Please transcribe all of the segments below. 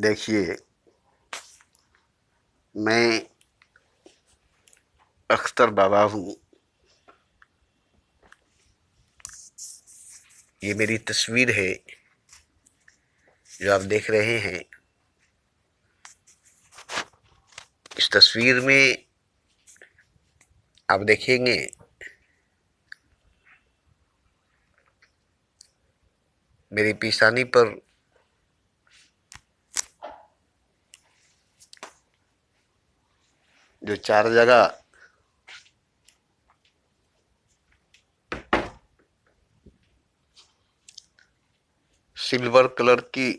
देखिए, मैं अख्तर बाबा हूँ। ये मेरी तस्वीर है जो आप देख रहे हैं। इस तस्वीर में आप देखेंगे मेरी पेशानी पर जो 4 जगह सिल्वर कलर की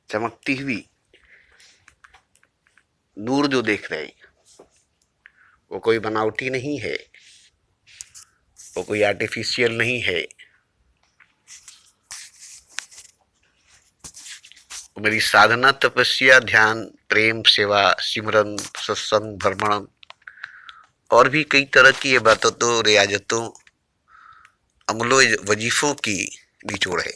चमकती हुई नूर जो देख रहे हैं, वो कोई बनावटी नहीं है, वो कोई आर्टिफिशियल नहीं है। वो मेरी साधना, तपस्या, ध्यान, प्रेम, सेवा, सिमरन, सत्संग, भ्रमण और भी कई तरह की इबादतों, रियाजतों, अमलों, वजीफों की निचोड़ है।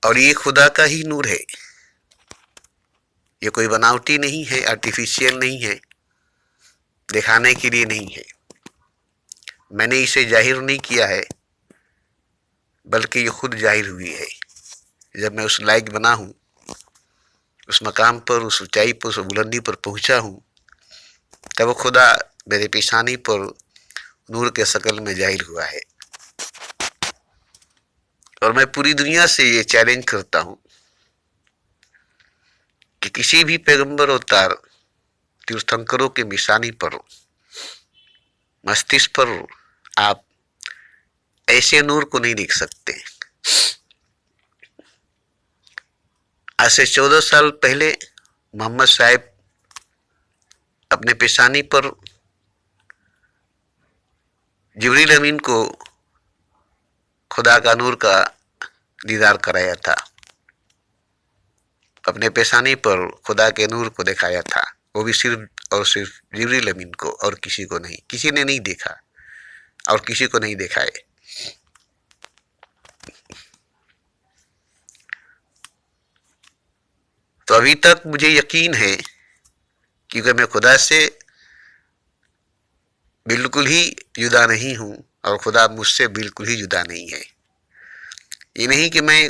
और ये खुदा का ही नूर है। ये कोई बनावटी नहीं है, आर्टिफिशियल नहीं है, दिखाने के लिए नहीं है। मैंने इसे जाहिर नहीं किया है, बल्कि ये खुद जाहिर हुई है। जब मैं उस लायक बना हूँ, उस मकाम पर, उस ऊंचाई पर, उस बुलंदी पर पहुंचा हूँ, तब वो खुदा मेरे पेशानी पर नूर के शकल में जाहिर हुआ है। और मैं पूरी दुनिया से ये चैलेंज करता हूँ कि किसी भी पैगंबर अवतार तीर्थंकरों के निशानी पर, मस्तिष्क पर आप ऐसे नूर को नहीं देख सकते। आज से 14 साल पहले मोहम्मद साहब अपने पेशानी पर जिब्रील अमीन को खुदा का नूर का दीदार कराया था। अपने पेशानी पर खुदा के नूर को दिखाया था, वो भी सिर्फ और सिर्फ जिब्रील अमीन को, और किसी को नहीं। किसी ने नहीं देखा और किसी को नहीं दिखाए। तो अभी तक मुझे यकीन है, क्योंकि मैं खुदा से बिल्कुल ही जुदा नहीं हूं और खुदा मुझसे बिल्कुल ही जुदा नहीं है। ये नहीं कि मैं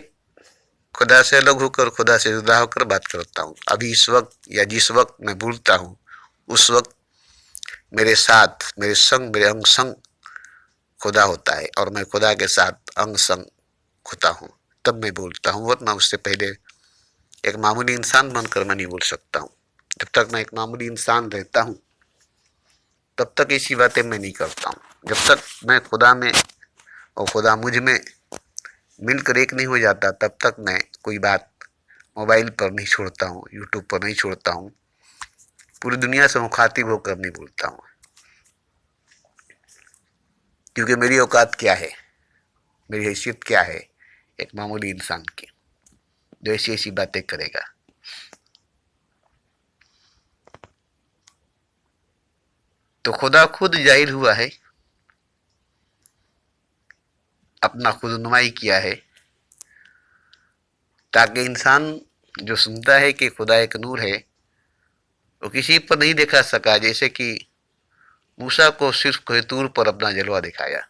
खुदा से अलग होकर, खुदा से जुदा होकर बात करता हूँ। अभी इस वक्त या जिस वक्त मैं बोलता हूँ, उस वक्त मेरे साथ, मेरे संग, मेरे अंग संग खुदा होता है, और मैं खुदा के साथ अंग संग होता हूँ, तब मैं बोलता हूँ। वरना उससे पहले एक मामूली इंसान बनकर मैं नहीं बोल सकता हूँ। जब तक मैं एक मामूली इंसान रहता हूँ, तब तक ऐसी बातें मैं नहीं करता हूँ। जब तक मैं खुदा में और खुदा मुझ में मिलकर एक नहीं हो जाता, तब तक मैं कोई बात मोबाइल पर नहीं छोड़ता हूँ, यूट्यूब पर नहीं छोड़ता हूँ, पूरी दुनिया से मुखातिब होकर नहीं बोलता हूँ। क्योंकि मेरी औकात क्या है, मेरी हैसियत क्या है एक मामूली इंसान की, जो ऐसी ऐसी बातें करेगा। तो खुदा खुद जाहिर हुआ है, अपना खुद नुमाई किया है, ताकि इंसान जो सुनता है कि खुदा एक नूर है, वो किसी पर नहीं दिखा सका। जैसे कि मूसा को सिर्फ कोह तूर पर अपना जलवा दिखाया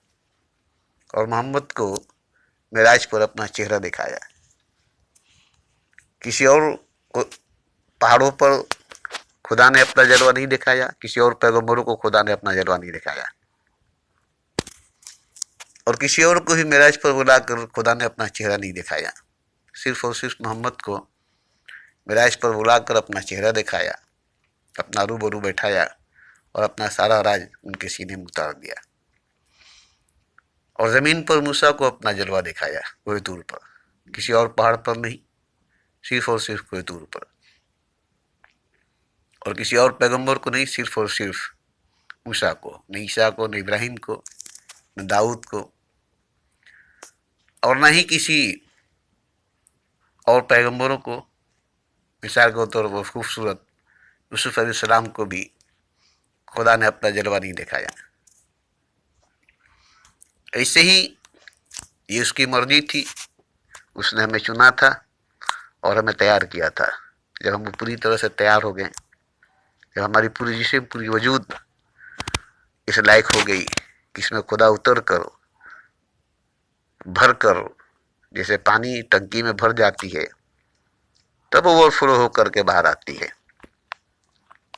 और मोहम्मद को मिराज पर अपना चेहरा दिखाया। किसी और को पहाड़ों पर खुदा ने अपना जलवा नहीं दिखाया, किसी और पैगंबरों को खुदा ने अपना जलवा नहीं दिखाया, और किसी और को भी मिराज पर बुलाकर खुदा ने अपना चेहरा नहीं दिखाया। सिर्फ और सिर्फ मोहम्मद को मिराज पर बुलाकर अपना चेहरा दिखाया, अपना रूबरू बैठाया और अपना सारा राज उनके सीने में उतार दिया। और जमीन पर मूसा को अपना जलवा दिखाया, कोह तूर पर, किसी और पहाड़ पर नहीं, सिर्फ और सिर्फ कोह तूर पर। और किसी और पैगंबर को नहीं, सिर्फ और सिर्फ मूसा को, न ईसा को, न इब्राहिम को, न दाऊद को, और न ही किसी और पैगंबरों को। मिसाल के तौर पर खूबसूरत यूसुफ अलैहिस्सलाम को भी खुदा ने अपना जलवा नहीं दिखाया। ऐसे ही ये उसकी मर्जी थी, उसने हमें चुना था और हमें तैयार किया था। जब हम पूरी तरह से तैयार हो गए, जब हमारी पूरी जिस्म पूरी वजूद इस लायक हो गई कि इसमें खुदा उतर कर भर कर, जैसे पानी टंकी में भर जाती है तब ओवरफ्लो होकर के बाहर आती है,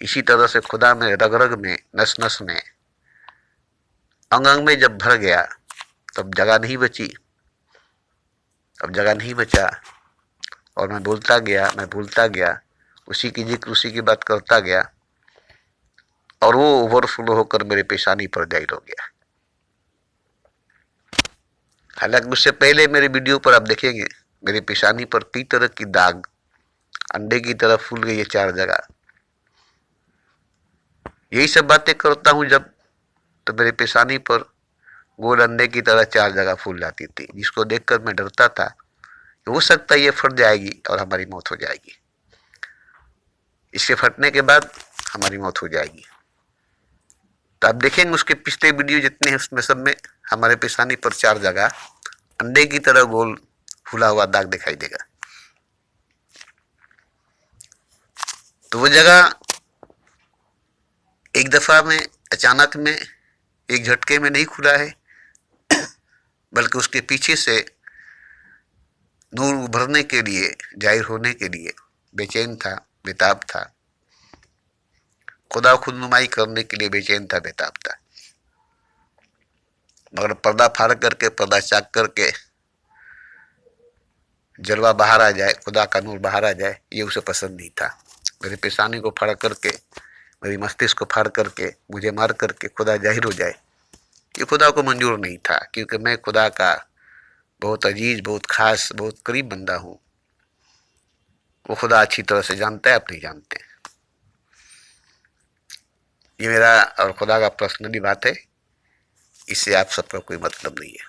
इसी तरह से खुदा में रग रग में नस नस में अंग अंग में जब भर गया तब जगह नहीं बची, अब जगह नहीं बचा और मैं बोलता गया, उसी की जिक्र उसी की बात करता गया और वो ओवरफ्लो होकर मेरे पेशानी पर जाहिर हो गया। हालांकि उससे पहले मेरे वीडियो पर आप देखेंगे मेरी पेशानी पर कई तरह की दाग अंडे की तरह फूल गई है 4 जगह। यही सब बातें करता हूं जब, तो मेरे पेशानी पर गोल अंडे की तरह 4 जगह फूल जाती थी, जिसको देखकर मैं डरता था कि हो सकता है ये फट जाएगी और हमारी मौत हो जाएगी, इसके फटने के बाद हमारी मौत हो जाएगी। तो आप देखेंगे उसके पिछले वीडियो जितने हैं उसमें सब में हमारे पेशानी पर 4 जगह अंडे की तरह गोल फूला हुआ दाग दिखाई देगा। तो वो जगह एक दफा में अचानक में एक झटके में नहीं खुला है, बल्कि उसके पीछे से नूर उभरने के लिए, जाहिर होने के लिए बेचैन था, बेताब था, खुदा खुद नुमाई करने के लिए बेचैन था, बेताब था। मगर पर्दा फाड़ करके, पर्दा चाक करके जलवा बाहर आ जाए, खुदा का नूर बाहर आ जाए, ये उसे पसंद नहीं था। मेरी पेशानी को फाड़ करके, मेरी मस्तिष्क को फाड़ करके, मुझे मार करके खुदा जाहिर हो जाए, ये खुदा को मंजूर नहीं था, क्योंकि मैं खुदा का बहुत अजीज, बहुत खास, बहुत करीब बंदा हूं। वो खुदा अच्छी तरह से जानता है, आप नहीं जानते। ये मेरा और खुदा का पर्सनली बात है, इससे आप सबका कोई मतलब नहीं है।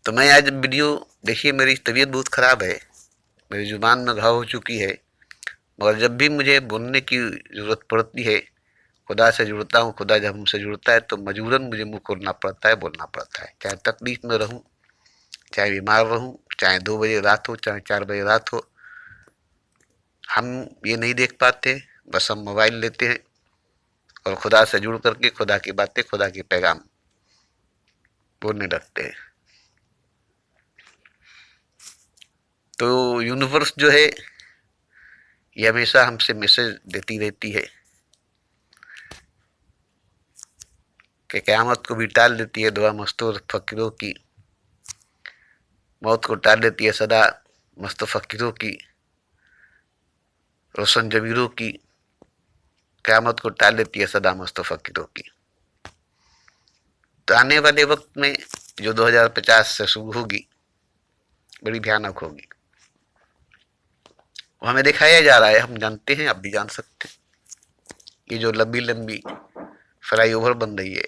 तो मैं आज वीडियो देखिए, मेरी तबीयत बहुत ख़राब है, मेरी जुबान में घाव हो चुकी है, मगर जब भी मुझे बोलने की ज़रूरत पड़ती है, खुदा से जुड़ता हूँ, खुदा जब हमसे जुड़ता है तो मजबूरन मुझे मुँह खोलना पड़ता है, बोलना पड़ता है, चाहे तकलीफ में रहूँ, चाहे बीमार रहूँ, चाहे 2 बजे रात हो, चाहे 4 बजे रात हो। हम ये नहीं देख पाते, बस हम मोबाइल लेते हैं और खुदा से जुड़ करके खुदा की बातें, खुदा के पैगाम बोलने लगते हैं। तो यूनिवर्स जो है ये हमेशा हमसे मैसेज देती रहती है कि क़यामत को भी टाल देती है दुआ मस्तूर फ़कीरों की, मौत को टाल देती है सदा मस्त फ़कीरों की, रोशन जबीरों की, क़यामत को टाल देती है सदा मस्त फ़कीरों की। तो आने वाले वक्त में जो 2050 से शुरू होगी, बड़ी भयानक होगी। वो हमें दिखाया जा रहा है, हम जानते हैं, आप भी जान सकते हैं। ये जो लंबी लंबी फ्लाईओवर बन रही है,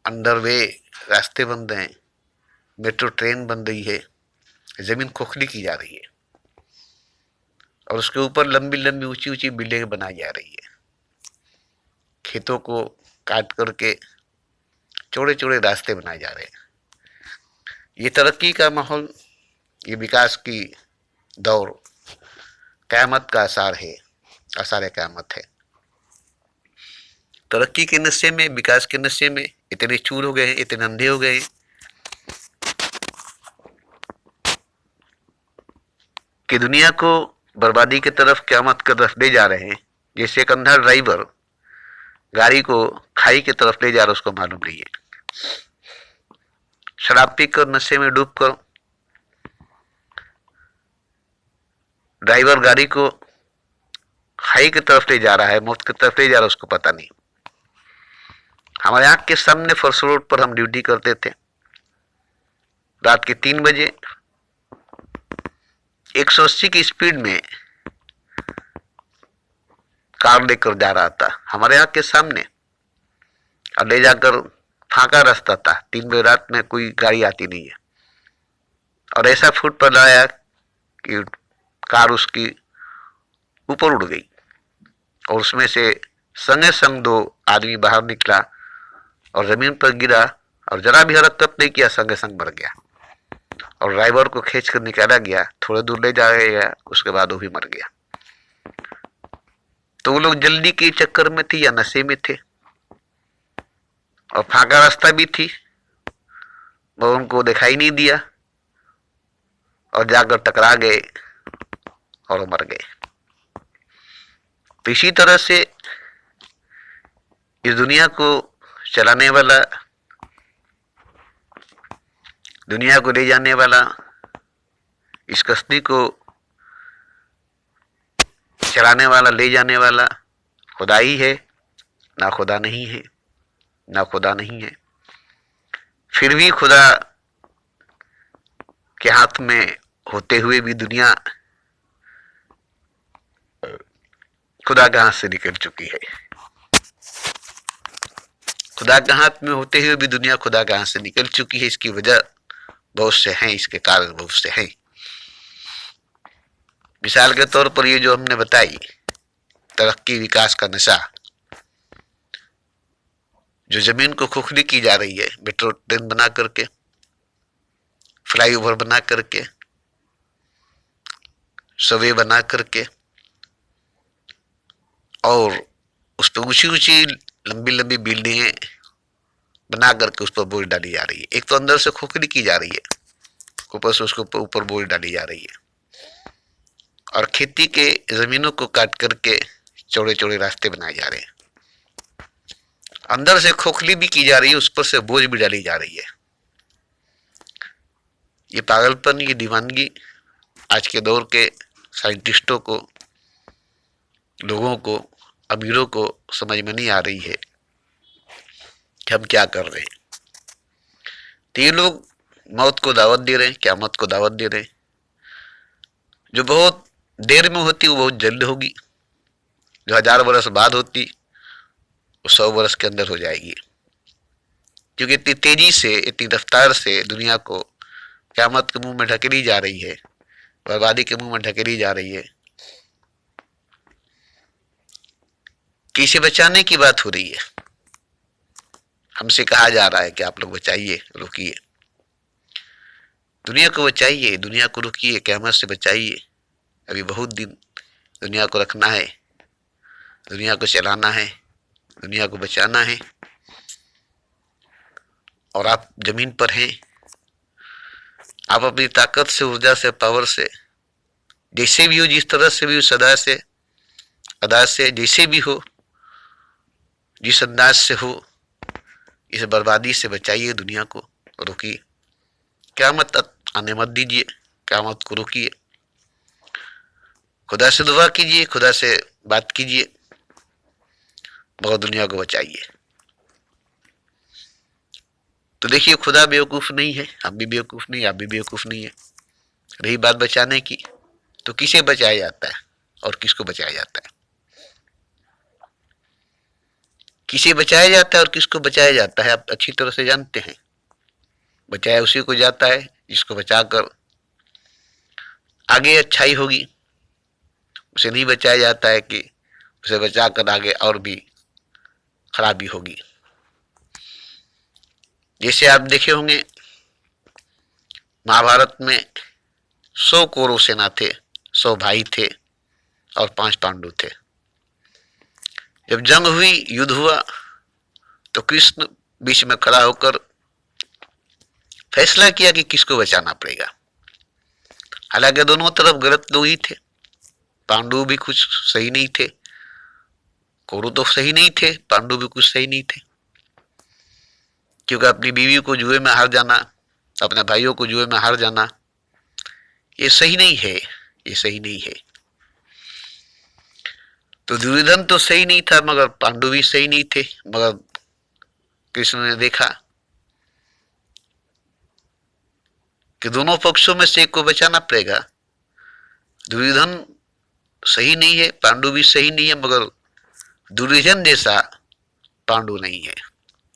अंडरवे रास्ते बन रहे हैं, मेट्रो ट्रेन बन रही है, ज़मीन खोखली की जा रही है और उसके ऊपर लंबी लंबी ऊंची ऊंची बिल्डिंग बनाई जा रही है। खेतों को काट करके चौड़े चौड़े रास्ते बनाए जा रहे हैं। ये तरक्की का माहौल, ये विकास की दौर क़यामत का आसार है, आसार क़यामत है। तरक्की के नशे में, विकास के नशे में इतने चूर हो गए हैं, इतने अंधे हो गए हैं कि दुनिया को बर्बादी की तरफ, क़यामत की तरफ ले जा रहे हैं। जैसे एक अंधा ड्राइवर गाड़ी को खाई की तरफ ले जा रहा है, उसको मालूम नहीं है। शराब पीकर, नशे में डूबकर ड्राइवर गाड़ी को खाई की तरफ ले जा रहा है, मौत की तरफ ले जा रहा है, उसको पता नहीं। हमारे आंख के सामने फर्स्ट रोड पर हम ड्यूटी करते थे, रात के 3 बजे 180 की स्पीड में कार लेकर जा रहा था हमारे आंख के सामने, और ले जाकर फांका रास्ता था, 3 बजे रात में कोई गाड़ी आती नहीं है, और ऐसा फुट पर लाया कि कार उसकी ऊपर उड़ गई और उसमें से संगे संग 2 आदमी बाहर निकला और जमीन पर गिरा और जरा भी हरकत नहीं किया, संगे संग मर गया। और ड्राइवर को खींच कर निकाला गया, थोड़े दूर ले जाया, उसके बाद वो भी मर गया। तो वो लोग जल्दी के चक्कर में थे या नशे में थे, और फाका रास्ता भी थी, वो उनको दिखाई नहीं दिया और जाकर टकरा गए और मर गए। तो इसी तरह से इस दुनिया को चलाने वाला, दुनिया को ले जाने वाला, इस कश्ती को चलाने वाला, ले जाने वाला खुदा ही है, ना खुदा नहीं है, ना खुदा नहीं है। फिर भी खुदा के हाथ में होते हुए भी दुनिया खुदा के हाथ से निकल चुकी है। खुदा के हाथ में होते हुए भी दुनिया खुदा के हाथ से निकल चुकी है। इसकी वजह बहुत से हैं, इसके कारण बहुत से हैं। मिसाल के तौर पर ये जो हमने बताई तरक्की विकास का नशा, जो जमीन को खोखली की जा रही है, मेट्रो ट्रेन बना करके, फ्लाईओवर बना करके, सबवे बना करके, और उस पर ऊंची ऊंची लंबी लंबी बिल्डिंगें बना करके उस पर बोझ डाली जा रही है। एक तो अंदर से खोखली की जा रही है, ऊपर से उसके ऊपर बोझ डाली जा रही है, और खेती के जमीनों को काट करके चौड़े चौड़े रास्ते बनाए जा रहे हैं। अंदर से खोखली भी की जा रही है, उस पर से बोझ भी डाली जा रही है। ये पागलपन, ये दीवानगी आज के दौर के साइंटिस्टों को, लोगों को, अमीरों को समझ में नहीं आ रही है कि हम क्या कर रहे हैं। तो ये लोग मौत को दावत दे रहे हैं, क़यामत को दावत दे रहे हैं। जो बहुत देर में होती वो बहुत जल्द होगी, जो 1000 बरस बाद होती वो 100 बरस के अंदर हो जाएगी। क्योंकि इतनी तेजी से, इतनी रफ्तार से दुनिया को क़यामत के मुंह में ढकेली जा रही है, बर्बादी के मुंह में ढकेली जा रही है, कि इसे बचाने की बात हो रही है। हमसे कहा जा रहा है कि आप लोग बचाइए, रुकिए, दुनिया को बचाइए, दुनिया को रुकिए, क़यामत से बचाइए। अभी बहुत दिन दुनिया को रखना है, दुनिया को चलाना है, दुनिया को बचाना है। और आप जमीन पर हैं, आप अपनी ताकत से, ऊर्जा से, पावर से, जैसे भी हो, जिस तरह से भी हो, सदा से, अदा से, जैसे भी हो, जिस अंदाज से हो, इस बर्बादी से बचाइए, दुनिया को रोकिए, क़यामत आने मत दीजिए, क़यामत को रोकिए। खुदा से दुआ कीजिए, खुदा से बात कीजिए, मगर दुनिया को बचाइए। तो देखिए, खुदा बेवकूफ़ नहीं है, हम भी बेवकूफ़ नहीं, आप भी बेवकूफ़ नहीं है। रही बात बचाने की, तो किसे बचाया जाता है और किसको बचाया जाता है? किसे बचाया जाता है और किसको बचाया जाता है, आप अच्छी तरह से जानते हैं। बचाया उसी को जाता है जिसको बचाकर आगे अच्छाई होगी। उसे नहीं बचाया जाता है कि उसे बचाकर आगे और भी खराबी होगी। जैसे आप देखे होंगे, महाभारत में 100 कौरव सेना थे, 100 भाई थे और 5 पांडु थे। जब जंग हुई, युद्ध हुआ, तो कृष्ण बीच में खड़ा होकर फैसला किया कि किसको बचाना पड़ेगा। हालांकि दोनों तरफ गलत लोग ही थे, पांडु भी कुछ सही नहीं थे, कौरव तो सही नहीं थे, पांडु भी कुछ सही नहीं थे। क्योंकि अपनी बीवी को जुए में हार जाना, अपने भाइयों को जुए में हार जाना, ये सही नहीं है, ये सही नहीं है। तो दुर्योधन तो सही नहीं था, मगर पांडु भी सही नहीं थे। मगर कृष्ण ने देखा कि दोनों पक्षों में से एक को बचाना पड़ेगा। दुर्योधन सही नहीं है, पांडु भी सही नहीं है, मगर दुर्योधन जैसा पांडु नहीं है,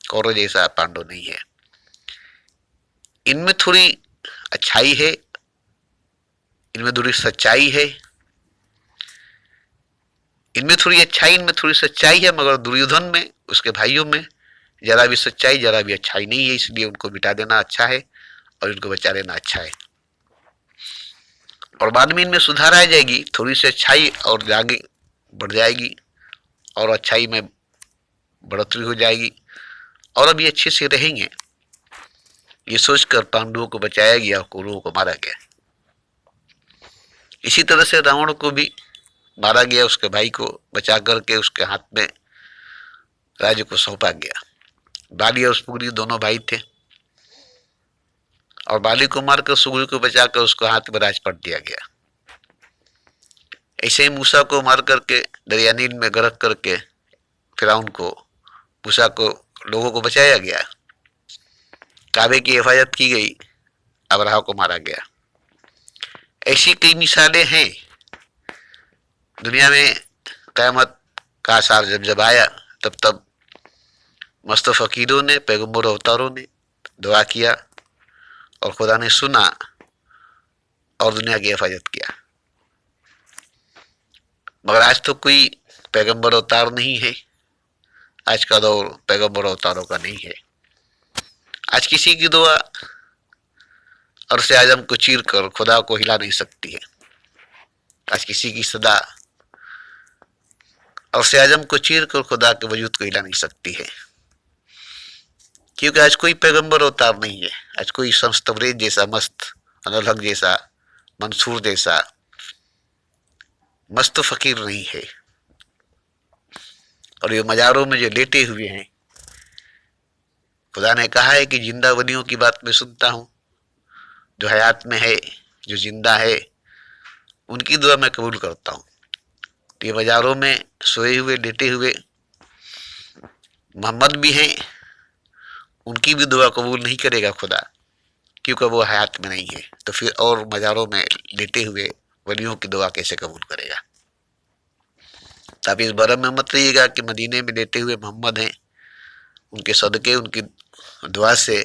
कौरव जैसा पांडु नहीं है। इनमें थोड़ी अच्छाई है, इनमें थोड़ी सच्चाई है, इनमें थोड़ी अच्छाई, इनमें थोड़ी सच्चाई है, मगर दुर्योधन में, उसके भाइयों में जरा भी सच्चाई, जरा भी अच्छाई नहीं है, इसलिए उनको मिटा देना अच्छा है और इनको बचा लेना अच्छा है। और बाद में इनमें सुधार आ जाएगी, थोड़ी सी अच्छाई और आगे बढ़ जाएगी और अच्छाई में बढ़ोतरी हो जाएगी और अभी अच्छे से रहेंगे। ये सोचकर पांडवों को बचाया गया और कौरवों को मारा गया। इसी तरह से रावण को भी मारा गया, उसके भाई को बचा करके उसके हाथ में राज्य को सौंपा गया। बाली और सुग्रीव दोनों भाई थे और बाली को मारकर सुग्रीव को बचाकर उसको हाथ में राजपट दिया गया। ऐसे ही मूसा को मार करके दरिया नील में गरक करके फिरौन को, मूसा को, लोगों को बचाया गया। काबे की हिफाजत की गई, अबराह को मारा गया। ऐसी कई मिसालें हैं दुनिया में। क़यामत का आसार जब जब आया तब तब मस्त फकीरों ने, पैगंबर अवतारों ने दुआ किया और खुदा ने सुना और दुनिया की हिफाजत किया। मगर आज तो कोई पैगंबर अवतार नहीं है। आज का दौर पैगंबर अवतारों का नहीं है। आज किसी की दुआ अर्श-ए आज़म को चीर कर खुदा को हिला नहीं सकती है। आज किसी की सदा अर्श-ए आज़म को चीर कर खुदा के वजूद को हिला नहीं सकती है, क्योंकि आज कोई पैगंबर अवतार नहीं है। आज कोई शम्स तबरेज जैसा मस्त, अनल हक जैसा, मंसूर जैसा मस्त फकीर नहीं है। और ये मजारों में जो लेटे हुए हैं, खुदा ने कहा है कि जिंदा वलियों की बात मैं सुनता हूँ, जो हयात में है, जो जिंदा है, उनकी दुआ मैं कबूल करता हूँ। तो ये मजारों में सोए हुए, लेटे हुए मोहम्मद भी हैं, उनकी भी दुआ कबूल नहीं करेगा खुदा, क्योंकि वो हयात में नहीं है। तो फिर और मजारों में लेटे हुए वलियों की दुआ कैसे कबूल करेगा? तो आप इस भरम में मत रहिएगा कि मदीने में लेटे हुए मोहम्मद हैं, उनके सदके, उनकी दुआ से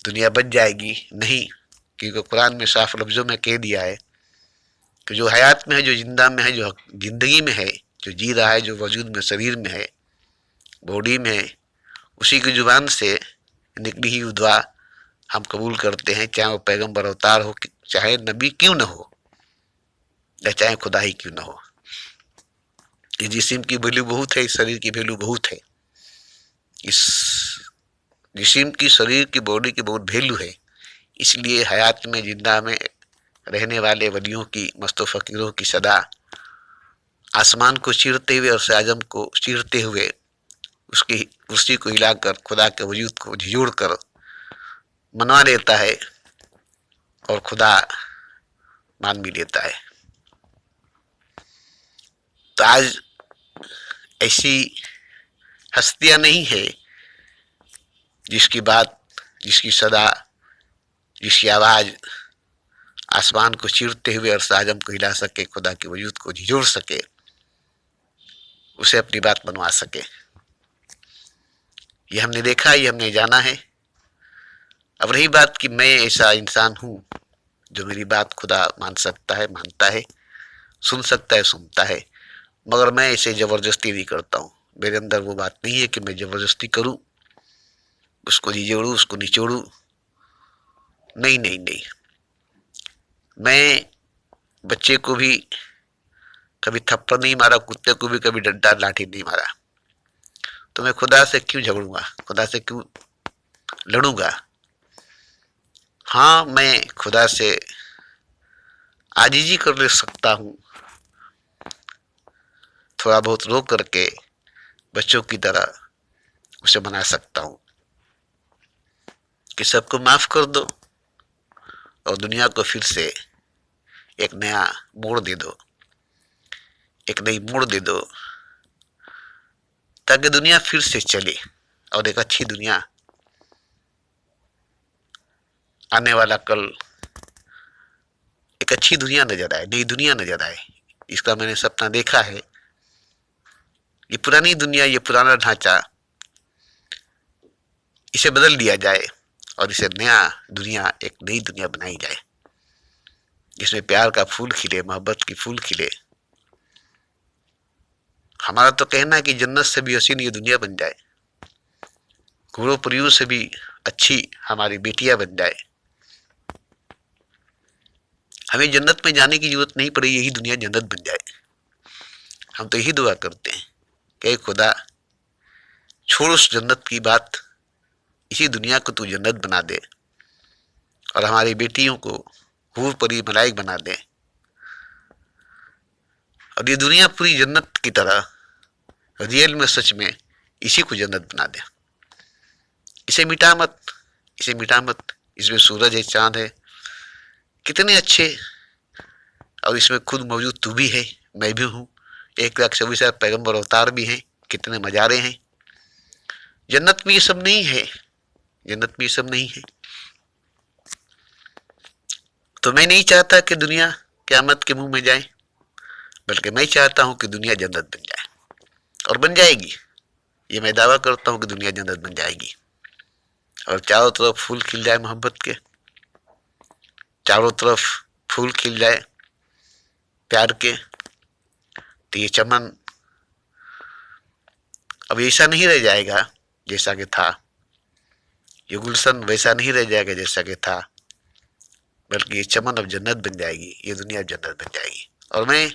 दुनिया बच जाएगी। नहीं, क्योंकि कुरान में साफ लफ्जों में कह दिया है कि जो हयात में है, जो जिंदा में है, जो जिंदगी में है, जो जी रहा है, जो वजूद में, शरीर में है, बॉडी में है, उसी की जुबान से निकली ही दुआ हम कबूल करते हैं, चाहे वो पैगंबर अवतार हो, चाहे नबी क्यों न हो, या चाहे खुदा ही क्यों न हो। इस जिस्म की वैल्यू बहुत है, इस शरीर की वैल्यू बहुत है, इस जिस्म की, शरीर की, बॉडी की बहुत वैल्यू है। इसलिए हयात में, जिंदा में रहने वाले वलियों की, मस्त फकीरों की सदा आसमान को चीरते हुए, अर्श आजम को चीरते हुए, उसकी कुर्सी को हिलाकर खुदा के वजूद को झिझोड़ कर मनवा लेता है और खुदा मान भी लेता है। तो आज ऐसी हस्तियां नहीं है जिसकी बात, जिसकी सदा, जिसकी आवाज आसमान को चीरते हुए अर्श आजम को हिला सके, खुदा के वजूद को झिझोड़ सके, उसे अपनी बात मनवा सके। ये हमने देखा, ये हमने जाना है। अब रही बात कि मैं ऐसा इंसान हूं जो मेरी बात खुदा मान सकता है, मानता है, सुन सकता है, सुनता है, मगर मैं इसे जबरदस्ती नहीं करता हूं। मेरे अंदर वो बात नहीं है कि मैं जबरदस्ती करूं, उसको झिझोड़ूं, उसको निचोड़ूं। नहीं नहीं नहीं, मैं बच्चे को भी कभी थप्पड़ नहीं मारा, कुत्ते को भी कभी डंडा लाठी नहीं मारा। तो मैं खुदा से क्यों झगड़ूंगा, खुदा से क्यों लड़ूंगा? हाँ, मैं खुदा से आजीजी कर ले सकता हूं, थोड़ा बहुत रो करके बच्चों की तरह उसे मना सकता हूं कि सबको माफ कर दो और दुनिया को फिर से एक नया मोड़ दे दो, एक नई मोड़ दे दो, ताकि दुनिया फिर से चले और एक अच्छी दुनिया, आने वाला कल एक अच्छी दुनिया नजर आए, नई दुनिया नजर आए। इसका मैंने सपना देखा है। ये पुरानी दुनिया, ये पुराना ढांचा, इसे बदल दिया जाए और इसे नया दुनिया, एक नई दुनिया बनाई जाए, जिसमें प्यार का फूल खिले, मोहब्बत की फूल खिले। हमारा तो कहना है कि जन्नत से भी हसीन ये दुनिया बन जाए, हूरों परियों से भी अच्छी हमारी बेटियां बन जाए। हमें जन्नत में जाने की जरूरत नहीं पड़े, यही दुनिया जन्नत बन जाए। हम तो यही दुआ करते हैं कि खुदा छोड़ उस जन्नत की बात, इसी दुनिया को तू जन्नत बना दे और हमारी बेटियों को हूर परी मलाइक बना दे और ये दुनिया पूरी जन्नत की तरह रियल में सच में इसी को जन्नत बना दे। इसे मिटा मत, इसे मिटा मत। इसमें सूरज है, चांद है, कितने अच्छे, और इसमें खुद मौजूद तू भी है, मैं भी हूँ, 1,24,000 पैगंबर अवतार भी हैं, कितने मजारे हैं। जन्नत में ये सब नहीं है, जन्नत में ये सब नहीं है। तो मैं नहीं चाहता कि दुनिया क़यामत के मुंह में जाए, बल्कि मैं चाहता हूं कि दुनिया जन्नत बन जाए, और बन जाएगी। ये मैं दावा करता हूं कि दुनिया जन्नत बन जाएगी और चारों तरफ फूल खिल जाए मोहब्बत के, चारों तरफ फूल खिल जाए प्यार के। तो ये चमन अब ऐसा नहीं रह जाएगा जैसा कि था, ये गुलशन वैसा नहीं रह जाएगा जैसा कि था, बल्कि ये चमन अब जन्नत बन जाएगी, ये दुनिया जन्नत बन जाएगी। और मैं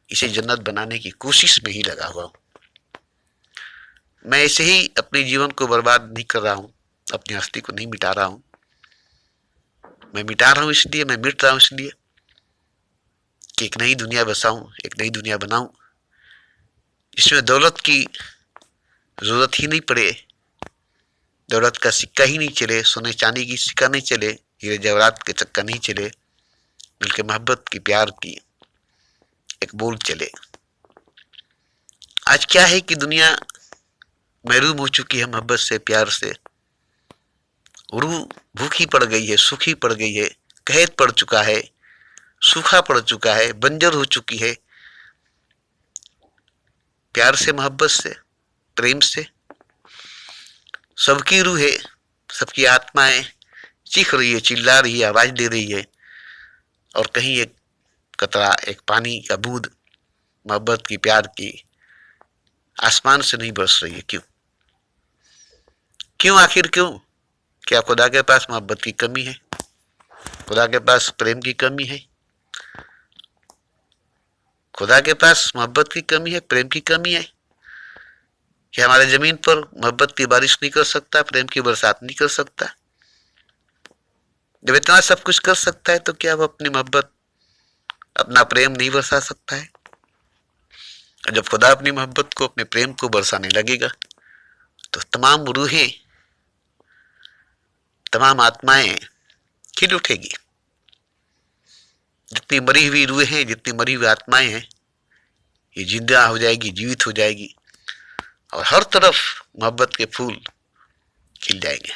इसे जन्नत बनाने की कोशिश में ही लगा हुआ हूँ। मैं ऐसे ही अपने जीवन को बर्बाद नहीं कर रहा हूँ, अपनी हस्ती को नहीं मिटा रहा हूँ। मैं मिटा रहा हूँ इसलिए, मैं मिट रहा हूँ इसलिए कि एक नई दुनिया बसाऊं, एक नई दुनिया बनाऊं जिसमें दौलत की जरूरत ही नहीं पड़े, दौलत का सिक्का ही नहीं चले, सोने चांदी की सिक्का नहीं चले, हीरे जवाहरात के चक्का नहीं चले, बल्कि मोहब्बत की, प्यार की एक बोल चले। आज क्या है कि दुनिया महरूम हो चुकी है मोहब्बत से, प्यार से। रूह भूखी पड़ गई है, सूखी पड़ गई है, कहत पड़ चुका है, सूखा पड़ चुका है, बंजर हो चुकी है। प्यार से, मोहब्बत से, प्रेम से सबकी रूह है, सबकी आत्माएं चीख रही है, चिल्ला रही है, आवाज दे रही है, और कहीं एक कतरा, एक पानी का बूंद मोहब्बत की, प्यार की आसमान से नहीं बरस रही है। क्यों? क्यों? आखिर क्यों? क्या खुदा के पास मोहब्बत की कमी है? खुदा के पास प्रेम की कमी है? खुदा के पास मोहब्बत की कमी है, प्रेम की कमी है? क्या हमारे जमीन पर मोहब्बत की बारिश नहीं कर सकता, प्रेम की बरसात नहीं कर सकता? जब इतना सब कुछ कर सकता है तो क्या वो अपनी मोहब्बत, अपना प्रेम नहीं बरसा सकता है? और जब खुदा अपनी मोहब्बत को, अपने प्रेम को बरसाने लगेगा तो तमाम रूहें, तमाम आत्माएं खिल उठेगी। जितनी मरी हुई रूहें हैं, जितनी मरी हुई आत्माएं हैं, ये जिंदा हो जाएगी, जीवित हो जाएगी, और हर तरफ मोहब्बत के फूल खिल जाएंगे।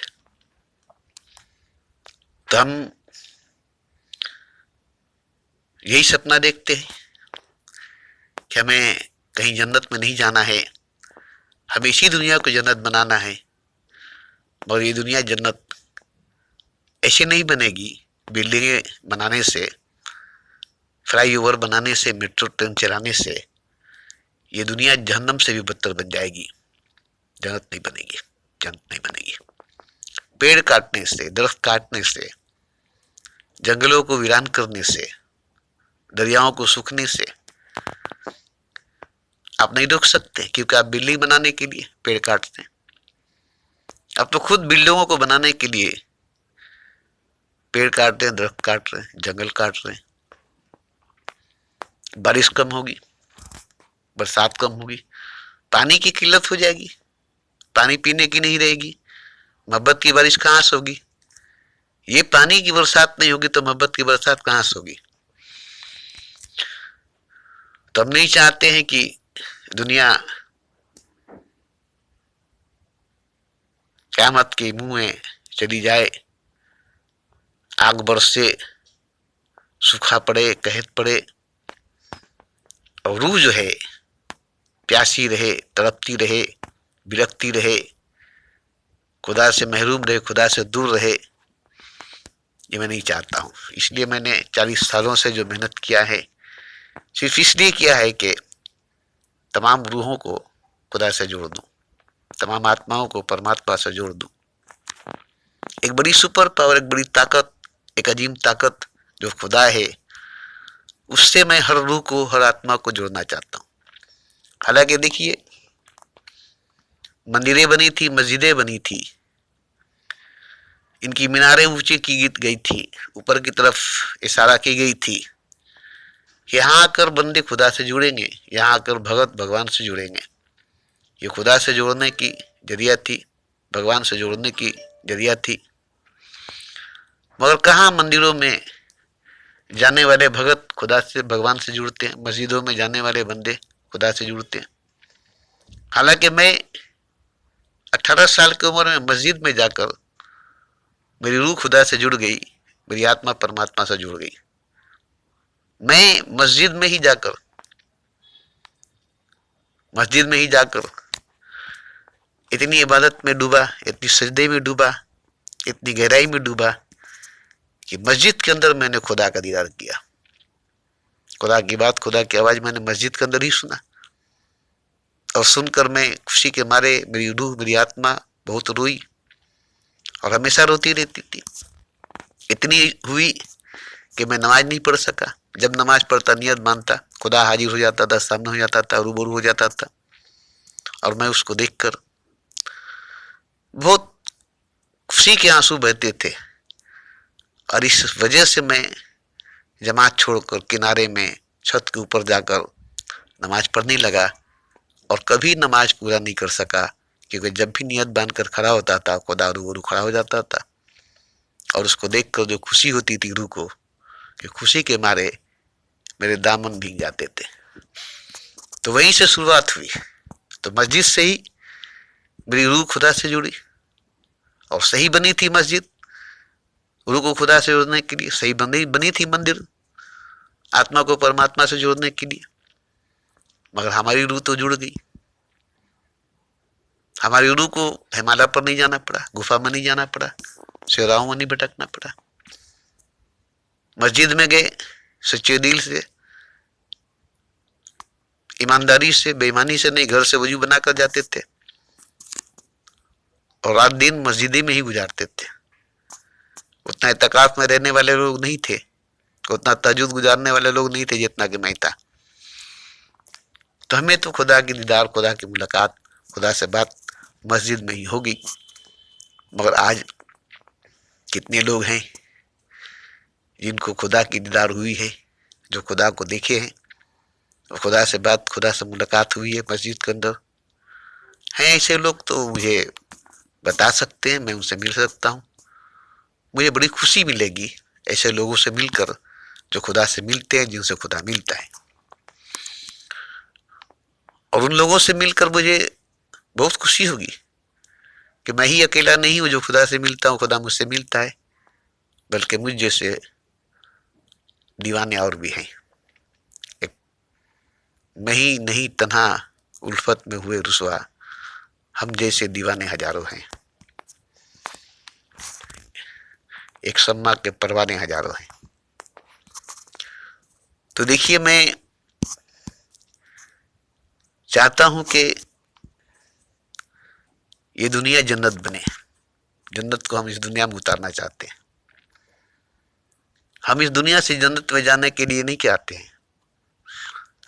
तो हम यही सपना देखते हैं कि हमें कहीं जन्नत में नहीं जाना है, हमें इसी दुनिया को जन्नत बनाना है। और ये दुनिया जन्नत ऐसे नहीं बनेगी बिल्डिंगें बनाने से, फ्लाईओवर बनाने से, मेट्रो ट्रेन चलाने से। ये दुनिया जहन्नम से भी बदतर बन जाएगी, जन्नत नहीं बनेगी, जन्नत नहीं बनेगी। पेड़ काटने से, दरख्त काटने से, जंगलों को वीरान करने से, दरियाओं को सूखने से आप नहीं रोक सकते, क्योंकि आप बिल्डिंग बनाने के लिए पेड़ काटते हैं। आप तो खुद बिल्डिंगों को बनाने के लिए पेड़ काट रहे हैं, दरख्त काट रहे हैं, जंगल काट रहे हैं। बारिश कम होगी, बरसात कम होगी, पानी की किल्लत हो जाएगी, पानी पीने की नहीं रहेगी, मोहब्बत की बारिश कहाँ से होगी? ये पानी की बरसात नहीं होगी तो मोहब्बत की बरसात कहाँ से होगी? तो हम नहीं चाहते हैं कि दुनिया क़यामत के मुंह में चली जाए, आग बरसे, सूखा पड़े, कहत पड़े, और रूह जो है प्यासी रहे, तड़पती रहे, बिलखती रहे, खुदा से महरूम रहे, खुदा से दूर रहे। ये मैं नहीं चाहता हूँ। इसलिए मैंने 40 सालों से जो मेहनत किया है, सिर्फ इसलिए किया है कि तमाम रूहों को खुदा से जोड़ दूं, तमाम आत्माओं को परमात्मा से जोड़ दूं। एक बड़ी सुपर पावर, एक बड़ी ताकत, एक अजीम ताकत जो खुदा है, उससे मैं हर रूह को, हर आत्मा को जोड़ना चाहता हूँ। हालांकि देखिए, मंदिरें बनी थी, मस्जिदें बनी थी, इनकी मीनारें ऊंची की गई थी, ऊपर की तरफ इशारा की गई थी। यहाँ आकर बंदे खुदा से जुड़ेंगे, यहाँ आकर भगत भगवान से जुड़ेंगे। ये खुदा से जोड़ने की जरिया थी, भगवान से जोड़ने की जरिया थी। मगर कहाँ मंदिरों में जाने वाले भगत खुदा से, भगवान से जुड़ते हैं, मस्जिदों में जाने वाले बंदे खुदा से जुड़ते हैं। हालांकि मैं 18 साल की उम्र में मस्जिद में जाकर मेरी रूह खुदा से जुड़ गई, मेरी आत्मा परमात्मा से जुड़ गई। मैं मस्जिद में ही जाकर इतनी इबादत में डूबा, इतनी सजदे में डूबा, इतनी गहराई में डूबा कि मस्जिद के अंदर मैंने खुदा का दीदार किया। खुदा की बात, खुदा की आवाज मैंने मस्जिद के अंदर ही सुना, और सुनकर मैं खुशी के मारे, मेरी रूह, मेरी आत्मा बहुत रोई, और हमेशा रोती रहती थी। इतनी हुई कि मैं नमाज नहीं पढ़ सका। जब नमाज पढ़ता, नियत मानता, खुदा हाजिर हो जाता था, सामने हो जाता था, रूबरू हो जाता था, और मैं उसको देखकर बहुत खुशी के आंसू बहते थे। और इस वजह से मैं जमात छोड़कर किनारे में छत के ऊपर जाकर नमाज पढ़ने लगा, और कभी नमाज पूरा नहीं कर सका, क्योंकि जब भी नियत बांधकर खड़ा होता था, खुदा रूबरू खड़ा हो जाता था, और उसको देखकर जो खुशी होती थी रूह को, कि खुशी के मारे मेरे दामन भीग जाते थे। तो वहीं से शुरुआत हुई। तो मस्जिद से ही मेरी रूह खुदा से जुड़ी, और सही बनी थी मस्जिद रूह को खुदा से जोड़ने के लिए, सही बनी थी मंदिर आत्मा को परमात्मा से जोड़ने के लिए। मगर हमारी रूह तो जुड़ गई। हमारी रूह को हिमालय पर नहीं जाना पड़ा, गुफा में नहीं जाना पड़ा, सेराओं में नहीं भटकना पड़ा। मस्जिद में गए, सच्चे दिल से, ईमानदारी से, बेईमानी से नहीं, घर से वजू बनाकर जाते थे, और रात दिन मस्जिद में ही गुजारते थे। उतना इत्तेकाफ में रहने वाले लोग नहीं थे, उतना तहज्जुद गुजारने वाले लोग नहीं थे जितना कि मैं था। तो हमें तो खुदा की दीदार, खुदा की मुलाकात, खुदा से बात मस्जिद में ही होगी। मगर आज कितने लोग हैं जिनको खुदा की दीदार हुई है, जो खुदा को देखे हैं, खुदा से बात, खुदा से मुलाकात हुई है मस्जिद के अंदर? हैं ऐसे लोग तो मुझे बता सकते हैं, मैं उनसे मिल सकता हूँ। मुझे बड़ी खुशी मिलेगी ऐसे लोगों से मिलकर जो खुदा से मिलते हैं, जिनसे खुदा मिलता है। और उन लोगों से मिलकर मुझे बहुत खुशी होगी कि मैं ही अकेला नहीं हूँ जो खुदा से मिलता हूँ, खुदा मुझसे मिलता है, बल्कि मुझ जैसे दीवाने और भी हैं। एक मैं ही नहीं तन्हा उल्फत में हुए रुसवा, हम जैसे दीवाने हजारों हैं। एक सम्मा के परवाने हजारों हैं। तो देखिए, मैं चाहता हूं कि ये दुनिया जन्नत बने। जन्नत को हम इस दुनिया में उतारना चाहते हैं। हम इस दुनिया से जन्नत में जाने के लिए नहीं चाहते हैं।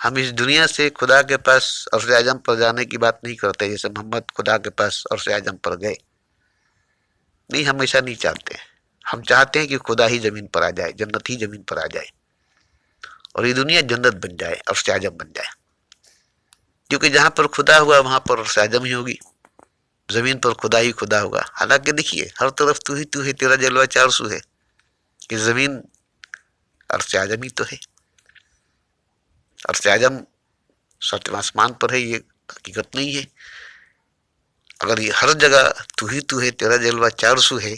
हम इस दुनिया से खुदा के पास अर्श आजम पर जाने की बात नहीं करते, जैसे मोहम्मद खुदा के पास अर्श आजम पर गए। नहीं, हम ऐसा नहीं चाहते। हम चाहते हैं कि खुदा ही जमीन पर आ जाए, जन्नत ही जमीन पर आ जाए, और ये दुनिया जन्नत बन जाए, अर्श आजम बन जाए। क्योंकि जहां पर खुदा हुआ वहां पर अर्श आजम ही होगी, जमीन पर खुदा ही खुदा होगा। हालांकि देखिए, हर तरफ तू ही तेरा जलवा 400 है, कि जमीन अर्श आजम ही तो है। अर्श आजम सत्यम आसमान पर है, ये हकीकत नहीं है। अगर ये हर जगह तू है, तेरा जलवा 400 है,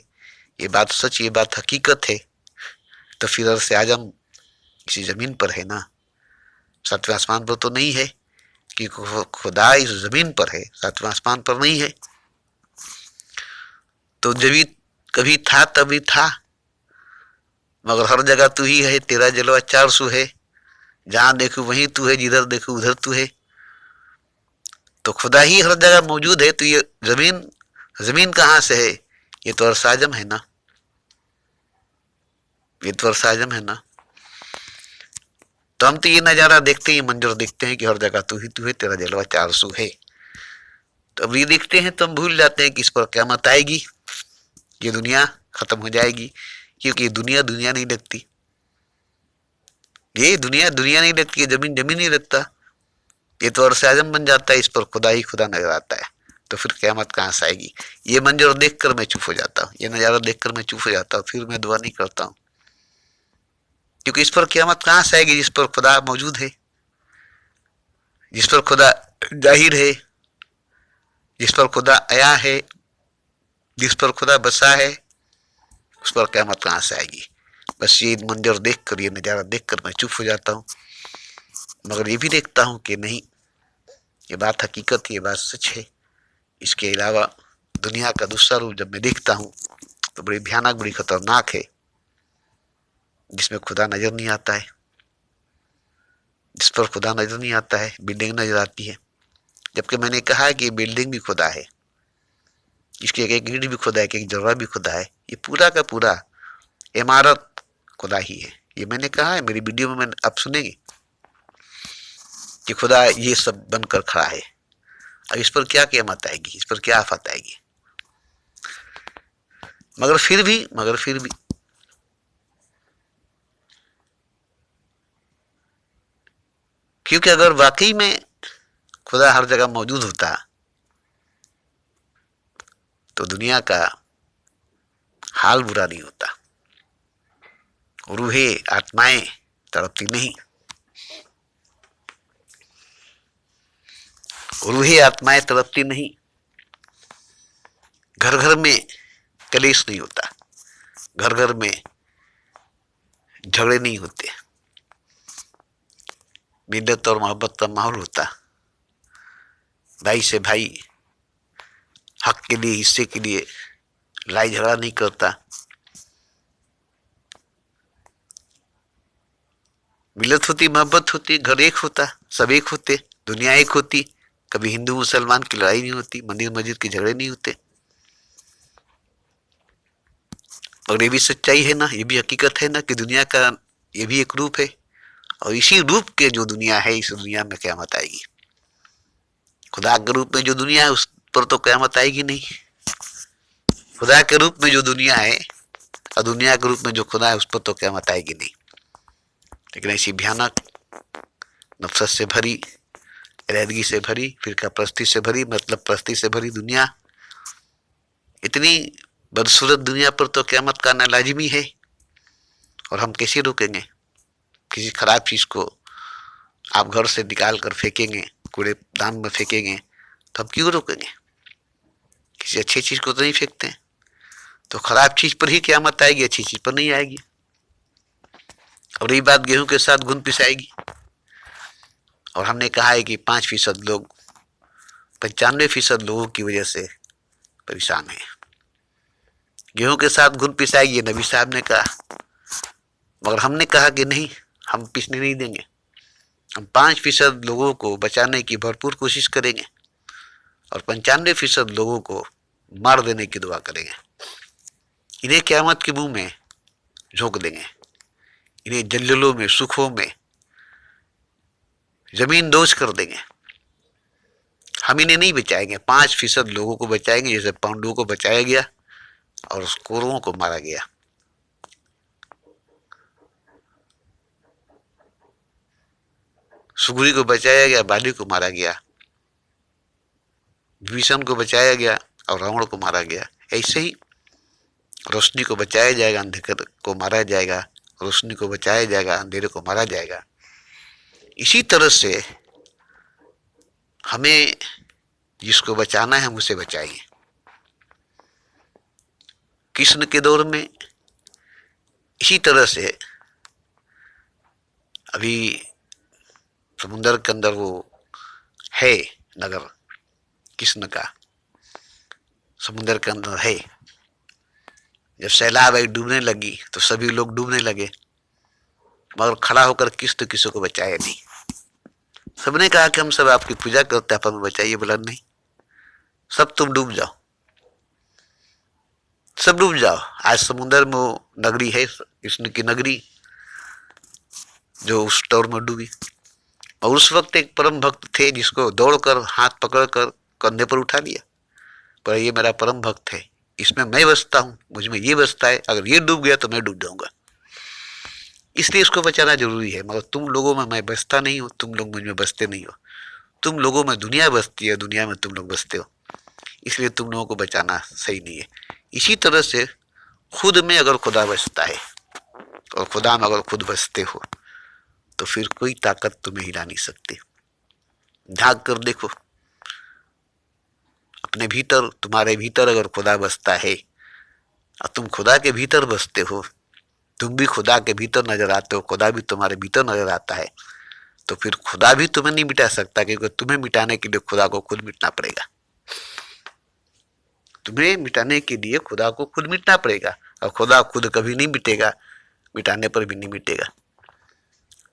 ये बात सच, ये बात हकीकत है, तो फिर अर्श आजम किसी जमीन पर है ना, सातवें आसमान पर तो नहीं है। कि खुदा इस जमीन पर है, सातवें आसमान पर नहीं है। तो जब कभी था तभी था, मगर हर जगह तू ही है, तेरा जलवा 400 है, जहां देखो वहीं तू है, जिधर देखो उधर तू है। तो खुदा ही हर जगह मौजूद है, तो ये जमीन कहाँ से है? ये तो अरसाजम है ना, ये तो अरसाजम है ना। तो हम तो ये नजारा देखते हैं, मंजर देखते हैं कि हर जगह तू है, तेरा जलवा 400 है। तो अब ये देखते हैं तो हम भूल जाते हैं कि इस पर क़यामत आएगी, ये दुनिया खत्म हो जाएगी, क्योंकि ये दुनिया दुनिया नहीं लगती, ये दुनिया दुनिया नहीं लगती, ये जमीन जमीन नहीं लगता, ये तो अरसे आजम बन जाता है, इस पर खुदा ही खुदा नजर आता है। तो फिर क़यामत कहाँ से आएगी? ये मंजर देखकर मैं चुप हो जाता हूँ, ये नज़ारा देखकर मैं चुप हो जाता हूँ, फिर मैं दुआ नहीं करता हूँ, क्योंकि इस पर क़यामत कहाँ से आएगी जिस पर खुदा मौजूद है, जिस पर खुदा जाहिर है, जिस पर खुदा आया है, जिस पर खुदा बसा है, उस पर क़यामत कहाँ से आएगी? बस ये मंजर देखकर, ये नज़ारा देखकर मैं चुप हो जाता हूँ। मगर ये भी देखता हूँ कि नहीं, ये बात हकीकत, ये बात सच है। इसके अलावा दुनिया का दूसरा रूप जब मैं देखता हूँ तो बड़ी भयानक, बड़ी खतरनाक है, जिसमें खुदा नजर नहीं आता है, जिस पर खुदा नजर नहीं आता है। बिल्डिंग नजर आती है, जबकि मैंने कहा है कि बिल्डिंग भी खुदा है, इसकी एक एक ईंट भी खुदा है, एक एक जर्रा भी खुदा है, ये पूरा का पूरा इमारत खुदा ही है। ये मैंने कहा है मेरी वीडियो में, मैंने आप सुनेंगे कि खुदा ये सब बनकर खड़ा है। अब इस पर क्या क़यामत आएगी, इस पर क्या आफत आएगी? मगर फिर भी क्योंकि अगर वाकई में खुदा हर जगह मौजूद होता तो दुनिया का हाल बुरा नहीं होता, रूहें आत्माएं तड़पती नहीं, रूहें आत्माएं तड़पती नहीं, घर घर में कलेश नहीं होता, घर घर में झगड़े नहीं होते, मिन्नत और मोहब्बत का माहौल होता, भाई से भाई हक के लिए, हिस्से के लिए लड़ाई झगड़ा नहीं करता, मिलत होती, मोहब्बत होती, घर एक होता, सब एक होते, दुनिया एक होती, कभी हिंदू मुसलमान की लड़ाई नहीं होती, मंदिर मस्जिद के झगड़े नहीं होते। और ये भी सच्चाई है ना, ये भी हकीकत है ना कि दुनिया का ये भी एक रूप है, और इसी रूप के जो दुनिया है, इस दुनिया में क़यामत आएगी। खुदा के रूप में जो दुनिया है उस पर तो क़यामत आएगी नहीं, खुदा के रूप में जो दुनिया है और दुनिया के रूप में जो खुदा है उस पर तो क़यामत आएगी नहीं। लेकिन ऐसी भयानक, नफरत से भरी, अलहदगी से भरी, फिरका परस्ती से भरी, मतलब परस्ती से भरी दुनिया, इतनी बदसूरत दुनिया पर तो क़यामत का आना लाजिमी है। और हम कैसे रोकेंगे? किसी खराब चीज़ को आप घर से निकाल कर फेंकेंगे, कूड़ेदान में फेंकेंगे, तो हम क्यों रोकेंगे? किसी अच्छी चीज़ को तो नहीं फेंकते, तो खराब चीज़ पर ही क़यामत आएगी, अच्छी चीज़ पर नहीं आएगी। और यही बात गेहूं के साथ घुन पिसाएगी। और हमने कहा है कि 5% लोग 95% लोगों की वजह से परेशान हैं। गेहूं के साथ घुन पिसाएगी, ये नबी साहब ने कहा, मगर हमने कहा कि नहीं, हम पिसने नहीं देंगे, हम 5% लोगों को बचाने की भरपूर कोशिश करेंगे और 95% लोगों को मार देने की दुआ करेंगे। इन्हें क़यामत के मुंह में झोंक देंगे, इन्हें जल्ललों में, सुखों में जमीन दोज कर देंगे। हम इन्हें नहीं बचाएंगे, 5% लोगों को बचाएंगे, जैसे पांडवों को बचाया गया और कौरवों को मारा गया। सुग्री को बचाया गया, बाली को मारा गया, विभीषण को बचाया गया और रावण को मारा गया। ऐसे ही रोशनी को बचाया जाएगा, अंधेरे को मारा जाएगा, रोशनी को बचाया जाएगा, अंधेरे को मारा जाएगा। इसी तरह से हमें जिसको बचाना है हम उसे बचाएंगे। कृष्ण के दौर में इसी तरह से अभी समुद्र के अंदर वो है नगर कृष्ण का, समुद्र के अंदर है। जब सैलाब आई डूबने लगी तो सभी लोग डूबने लगे, मगर खड़ा होकर किसी को बचाया नहीं। सबने कहा कि हम सब आपकी पूजा करते हैं, आप हमें बचाइए। बोला नहीं, सब तुम डूब जाओ, सब डूब जाओ। आज समुद्र में वो नगरी है, कृष्ण की नगरी, जो उस दौर में डूबी। और उस वक्त एक परम भक्त थे जिसको दौड़कर हाथ पकड़कर कंधे पर उठा लिया। पर ये मेरा परम भक्त है, इसमें मैं बसता हूं, मुझ में ये बसता है, अगर ये डूब गया तो मैं डूब जाऊंगा, इसलिए इसको बचाना जरूरी है। मगर तुम लोगों में मैं बसता नहीं हूं, तुम लोग मुझ में बसते नहीं हो। तुम लोगों में दुनिया बसती है, दुनिया में तुम लोग बसते हो, इसलिए तुम लोगों को बचाना सही नहीं है। इसी तरह से खुद में अगर खुदा बसता है और खुदा में अगर खुद बसते हो तो फिर कोई ताकत तुम्हें हिला नहीं सकती। झांक कर देखो अपने भीतर, तुम्हारे भीतर अगर खुदा बसता है और तुम खुदा के भीतर बसते हो, तुम भी खुदा के भीतर नजर आते हो, खुदा भी तुम्हारे भीतर नजर आता है, तो फिर खुदा भी तुम्हें नहीं मिटा सकता, क्योंकि तुम्हें मिटाने के लिए खुदा को खुद मिटना पड़ेगा। तुम्हें मिटाने के लिए खुदा को खुद मिटना पड़ेगा, और खुदा खुद कभी नहीं मिटेगा, मिटाने पर भी नहीं मिटेगा।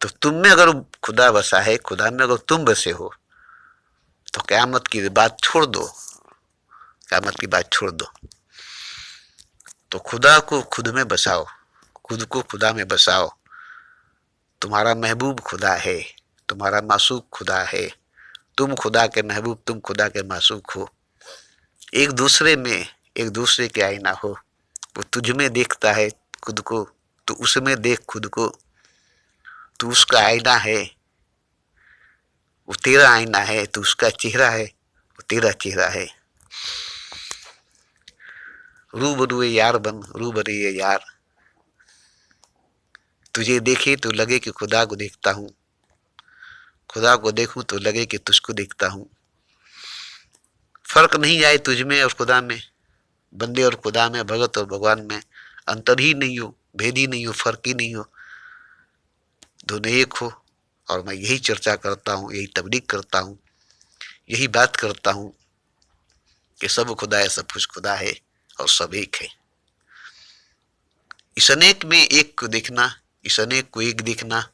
तो तुम में अगर खुदा बसा है, खुदा में अगर तुम बसे हो, तो क़यामत की बात छोड़ दो, क़यामत की बात छोड़ दो। तो खुदा को खुद में बसाओ, खुद को खुदा में बसाओ। तुम्हारा महबूब खुदा है, तुम्हारा मासूक खुदा है, तुम खुदा के महबूब, तुम खुदा के मासूक हो। एक दूसरे में, एक दूसरे के आईना हो। वो तुझ में देखता है खुद को, तो उसमें देख खुद को। तू उसका आईना है, वो तेरा आईना है। तू उसका चेहरा है, वो तेरा चेहरा है। रूबरू यार बन, रूबरू यार। तुझे देखे तो लगे कि खुदा को देखता हूँ, खुदा को देखूं तो लगे कि तुझको देखता हूँ। फर्क नहीं आए तुझ में और खुदा में, बंदे और खुदा में, भगत और भगवान में अंतर ही नहीं हो, भेद ही नहीं हो, फर्क ही नहीं हो, दोनों एक हो। और मैं यही चर्चा करता हूँ, यही तबलीग करता हूँ, यही बात करता हूँ कि सब खुदा है, सब कुछ खुदा है और सब एक है। इस अनेक में एक को देखना, इस अनेक को एक देखना,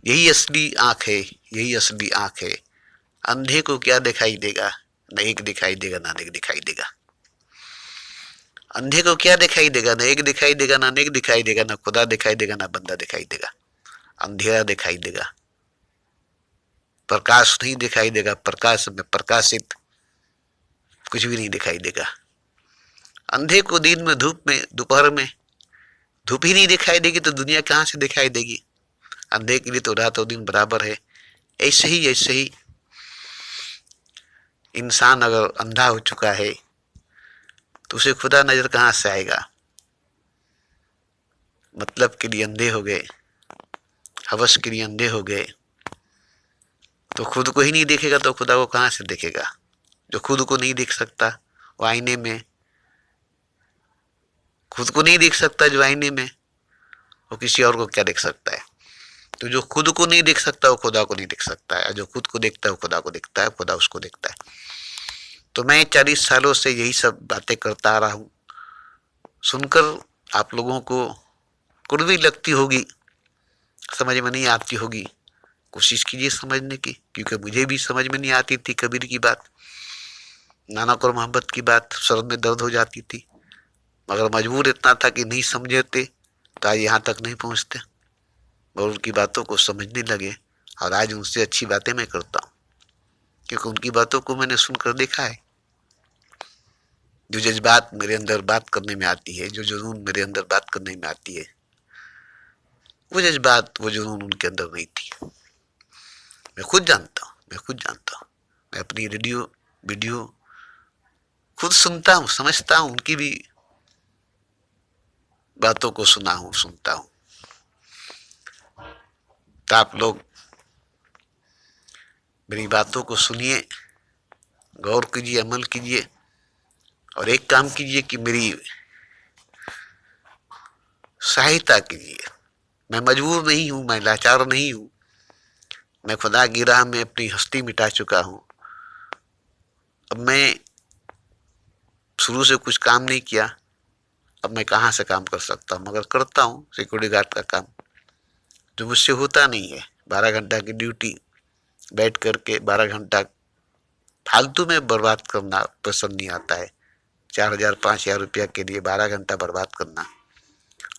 यही असली आंख है, यही असली आंख है। अंधे को क्या दिखाई देगा? न एक दिखाई देगा, ना अनेक दिखाई देगा। अंधे को क्या दिखाई देगा? न एक दिखाई देगा, ना अनेक दिखाई देगा, ना खुदा दिखाई देगा, ना बंदा दिखाई देगा। अंधेरा दिखाई देगा, प्रकाश नहीं दिखाई देगा, प्रकाश में प्रकाशित कुछ भी नहीं दिखाई देगा। अंधे को दिन में धूप में, दोपहर में धूप ही नहीं दिखाई देगी तो दुनिया कहां से दिखाई देगी? अंधे के लिए तो रात और दिन बराबर है। ऐसे ही इंसान अगर अंधा हो चुका है तो उसे खुदा नजर कहां से आएगा? मतलब के लिए अंधे हो गए, हवस के लिए अंधे हो गए, तो खुद को ही नहीं देखेगा तो खुदा को कहां से देखेगा? जो खुद को नहीं देख सकता वो आईने में, खुद को नहीं देख सकता जो आईने में, वो किसी और को क्या देख सकता है? तो जो खुद को नहीं देख सकता वो खुदा को नहीं देख सकता है, जो खुद को देखता है वो खुदा को देखता है, खुदा उसको देखता है। तो मैं 40 सालों से यही सब बातें करता आ रहा हूँ। सुनकर आप लोगों को कड़वी लगती होगी, समझ में नहीं आती होगी, कोशिश कीजिए समझने की, क्योंकि मुझे भी समझ में नहीं आती थी कबीर की बात, नानक और मोहब्बत की बात, सर में दर्द हो जाती थी, मगर मजबूर इतना था कि नहीं समझते तो आज यहाँ तक नहीं पहुँचते, और उनकी बातों को समझने लगे। और आज उनसे अच्छी बातें मैं करता हूँ, क्योंकि उनकी बातों को मैंने सुनकर देखा है। जो जज्बात मेरे अंदर बात करने में आती है, जो जुनून मेरे अंदर बात करने में आती है, वो जज्बात, वो जुनून उनके अंदर नहीं थी। मैं खुद जानता हूँ, मैं अपनी रेडियो वीडियो खुद सुनता हूँ, समझता हूँ, उनकी भी बातों को सुनता हूँ। तो आप लोग मेरी बातों को सुनिए, गौर कीजिए, अमल कीजिए, और एक काम कीजिए कि मेरी सहायता कीजिए। मैं मजबूर नहीं हूं, मैं लाचार नहीं हूं, मैं खुदा की राह में अपनी हस्ती मिटा चुका हूं। अब मैं शुरू से कुछ काम नहीं किया, अब मैं कहाँ से काम कर सकता हूँ? मगर करता हूँ सिक्योरिटी गार्ड का काम, जो मुझसे होता नहीं है। 12 घंटा की ड्यूटी बैठ करके 12 घंटा फालतू में बर्बाद करना पसंद नहीं आता है। 4,000 5,000 रुपया के लिए 12 घंटा बर्बाद करना,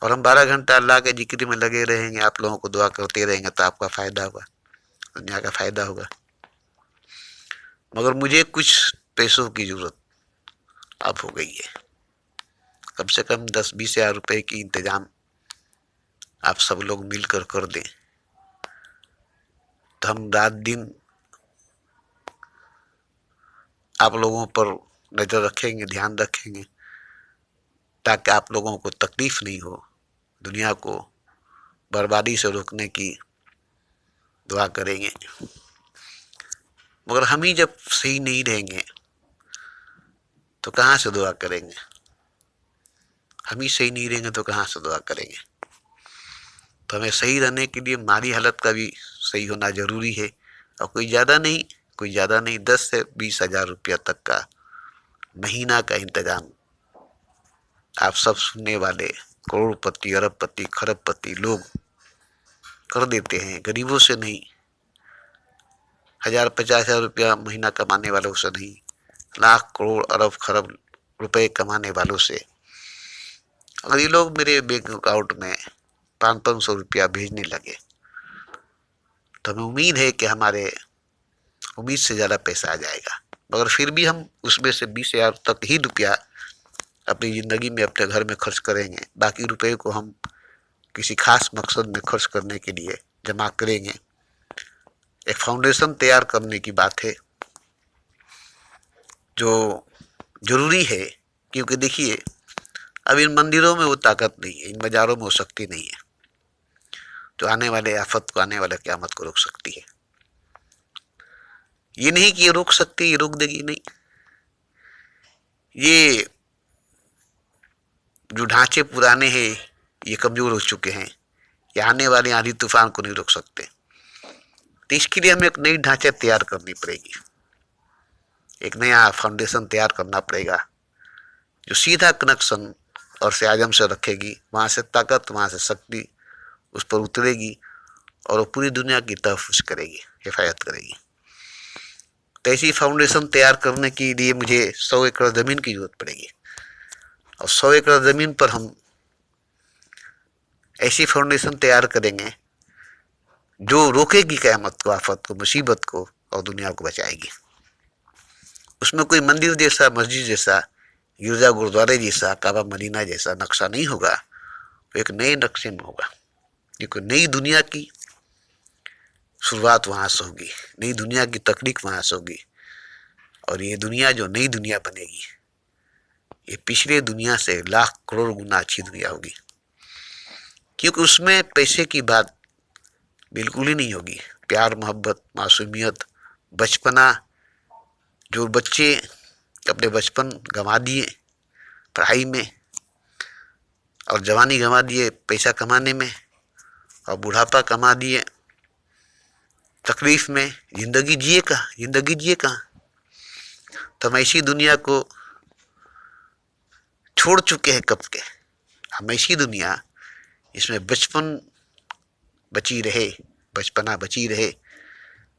और हम 12 घंटा अल्लाह के जिक्र में लगे रहेंगे, आप लोगों को दुआ करते रहेंगे, तो आपका फ़ायदा होगा, दुनिया का फ़ायदा होगा। मगर मुझे कुछ पैसों की ज़रूरत अब हो गई है। कम से कम 10-20 हज़ार रुपये की इंतज़ाम आप सब लोग मिलकर कर दें, तो हम रात दिन आप लोगों पर नज़र रखेंगे, ध्यान रखेंगे, ताकि आप लोगों को तकलीफ नहीं हो। दुनिया को बर्बादी से रोकने की दुआ करेंगे। मगर हम ही जब सही नहीं रहेंगे तो कहाँ से दुआ करेंगे? हम ही सही नहीं रहेंगे तो कहाँ से दुआ करेंगे? तो हमें सही रहने के लिए हमारी हालत का भी सही होना ज़रूरी है। और कोई ज़्यादा नहीं, 10 से 20 हज़ार रुपया तक का महीना का इंतज़ाम आप सब सुनने वाले करोड़पति, अरबपति, खरबपति लोग कर देते हैं। गरीबों से नहीं, 1000-50,000 रुपया महीना कमाने वालों से नहीं, लाख करोड़ अरब खरब रुपए कमाने वालों से। अगर ये लोग मेरे बैंक अकाउंट में 500-500 रुपया भेजने लगे, तो हमें उम्मीद है कि हमारे उम्मीद से ज़्यादा पैसा आ जाएगा। मगर फिर भी हम उसमें से 20,000 तक ही रुपया अपनी ज़िंदगी में अपने घर में खर्च करेंगे। बाकी रुपए को हम किसी खास मकसद में खर्च करने के लिए जमा करेंगे। एक फाउंडेशन तैयार करने की बात है, जो ज़रूरी है, क्योंकि देखिए अब इन मंदिरों में वो ताकत नहीं है, इन बाज़ारों में वो शक्ति नहीं है जो आने वाले आफत को, आने वाले क़यामत को रोक सकती है। ये नहीं कि ये रोक सकती, ये रोक देगी, नहीं। ये जो ढांचे पुराने हैं ये कमज़ोर हो चुके हैं, ये आने वाले आंधी तूफान को नहीं रोक सकते। तो इसके लिए हमें एक नई ढांचा तैयार करनी पड़ेगी, एक नया फाउंडेशन तैयार करना पड़ेगा, जो सीधा कनेक्शन और से आजम से रखेगी, वहाँ से ताकत, वहाँ से शक्ति उस पर उतरेगी और वो पूरी दुनिया की तहफ़्फ़ुज़ करेगी, हिफाजत करेगी। तो ऐसी फाउंडेशन तैयार करने के लिए मुझे 100 एकड़ ज़मीन की ज़रूरत पड़ेगी, और 100 एकड़ ज़मीन पर हम ऐसी फाउंडेशन तैयार करेंगे जो रोकेगी क़यामत को, आफत को, मुसीबत को, और दुनिया को बचाएगी। उसमें कोई मंदिर जैसा, मस्जिद जैसा, गिरजा गुरुद्वारे जैसा, काबा मदीना जैसा नक्शा नहीं होगा, वो एक नए नक्शे में होगा, क्योंकि नई दुनिया की शुरुआत वहाँ से होगी, नई दुनिया की तकनीक वहाँ से होगी। और ये दुनिया जो नई दुनिया बनेगी, ये पिछले दुनिया से लाख करोड़ गुना अच्छी दुनिया होगी, क्योंकि उसमें पैसे की बात बिल्कुल ही नहीं होगी। प्यार, मोहब्बत, मासूमियत, बचपना, जो बच्चे अपने बचपन गंवा दिए पढ़ाई में, और जवानी गंवा दिए पैसा कमाने में, और बुढ़ापा कमा दिए तकलीफ में, ज़िंदगी जिए कहाँ? तो हम ऐसी दुनिया को छोड़ चुके हैं कब के। हम ऐसी दुनिया, इसमें बचपन बची रहे, बचपना बची रहे,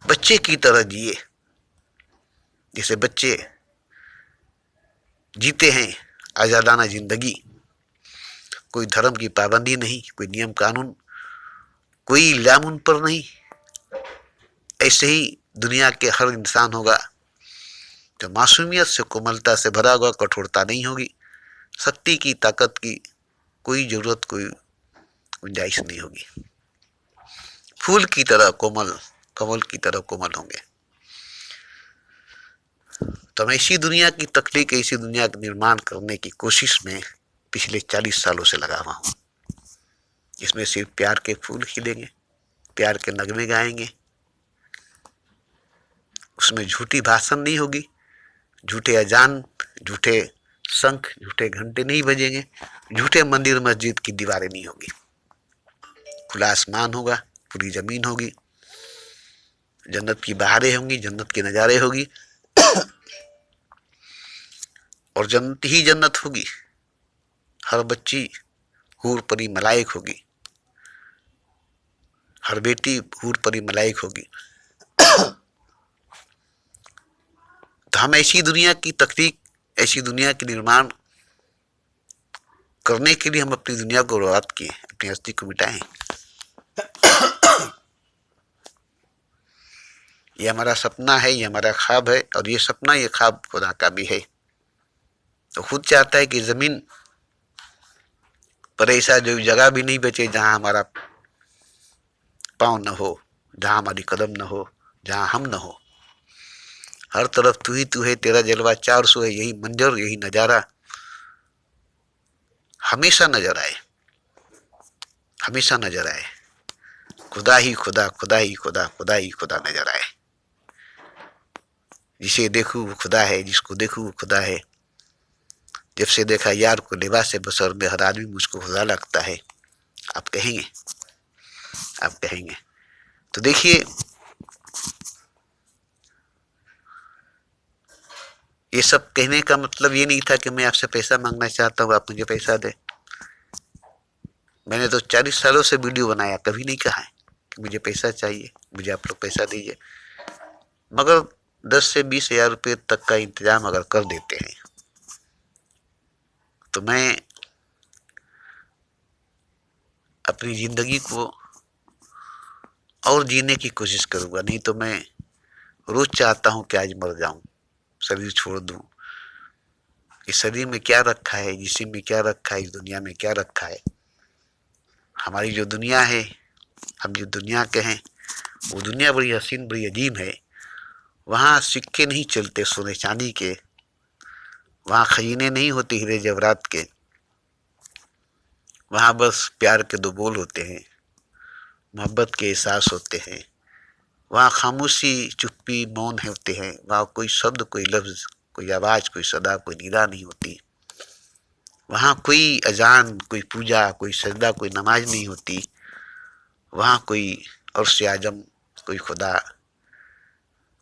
बच्चे की तरह जिए, जैसे बच्चे जीते हैं आज़ादाना ज़िंदगी। कोई धर्म की पाबंदी नहीं, कोई नियम कानून, कोई इल्ज़ाम उन पर नहीं। ऐसे ही दुनिया के हर इंसान होगा जो मासूमियत से, कोमलता से भरा हुआ, कठोरता नहीं होगी, शक्ति की, ताकत की कोई ज़रूरत, कोई गुंजाइश नहीं होगी। फूल की तरह कोमल, कमल की तरह कोमल होंगे। तो मैं ऐसी दुनिया की तख्लीक, ऐसी दुनिया का निर्माण करने की कोशिश में पिछले 40 सालों से लगा हुआ हूँ। इसमें सिर्फ प्यार के फूल खिलेंगे, प्यार के नगमे गाएंगे, उसमें झूठी भाषण नहीं होगी, झूठे अजान, झूठे शंख, झूठे घंटे नहीं बजेंगे, झूठे मंदिर मस्जिद की दीवारें नहीं होगी। खुला आसमान होगा, पूरी ज़मीन होगी, जन्नत की बहारें होंगी, जन्नत के नज़ारे होगी, और जन्नत ही जन्नत होगी। हर बच्ची हूर परी मलाइक होगी, हर बेटी हूर परी मलाइक होगी। तो हम ऐसी दुनिया की तख्लीक, ऐसी दुनिया के निर्माण करने के लिए हम अपनी दुनिया को बर्बाद किए, अपनी हस्ती को मिटाएं। ये हमारा सपना है, ये हमारा ख्वाब है, और ये सपना ये ख्वाब खुदा का भी है। तो खुद चाहता है कि जमीन पर ऐसा जो जगह भी नहीं बचे जहां हमारा पांव न हो, जहां हमारी कदम न हो, जहां हम न हो। हर तरफ तू ही तू है, तेरा जलवा 400 है, यही मंजर, यही नजारा हमेशा नजर आए, हमेशा नजर आए। खुदा ही खुदा, खुदा ही खुदा, खुदा ही खुदा नजर आए। जिसे देखूं वो खुदा है, जिसको देखूं वो खुदा है। जब से देखा यार को लिबास बसर में, हर आदमी मुझको खुदा लगता है। आप कहेंगे, आप कहेंगे। तो देखिए, ये सब कहने का मतलब ये नहीं था कि मैं आपसे पैसा मांगना चाहता हूँ, आप मुझे पैसा दे। मैंने तो 40 सालों से वीडियो बनाया, कभी नहीं कहा है कि मुझे पैसा चाहिए, मुझे आप लोग पैसा दीजिए। मगर 10 से 20 हजार रुपये तक का इंतजाम अगर कर देते हैं तो मैं अपनी जिंदगी को और जीने की कोशिश करूंगा। नहीं तो मैं रोज चाहता हूं कि आज मर जाऊं, शरीर छोड़ दूं। इस शरीर में क्या रखा है, जिसम में क्या रखा है, इस दुनिया में क्या रखा है। हमारी जो दुनिया है, हम जो दुनिया के हैं, वो दुनिया बड़ी हसीन, बड़ी अजीब है। वहाँ सिक्के नहीं चलते सोने चांदी के, वहाँ खजीने नहीं होते हीरे जवाहरात के। वहाँ बस प्यार के 2 बोल होते हैं, मोहब्बत के एहसास होते हैं। वहाँ खामोशी, चुप्पी, मौन होते हैं। वहाँ कोई शब्द, कोई लफ्ज, कोई आवाज, कोई सदा, कोई निदा नहीं होती। वहाँ कोई अजान, कोई पूजा, कोई सजदा, कोई नमाज नहीं होती। वहाँ कोई अर्श आजम, कोई खुदा,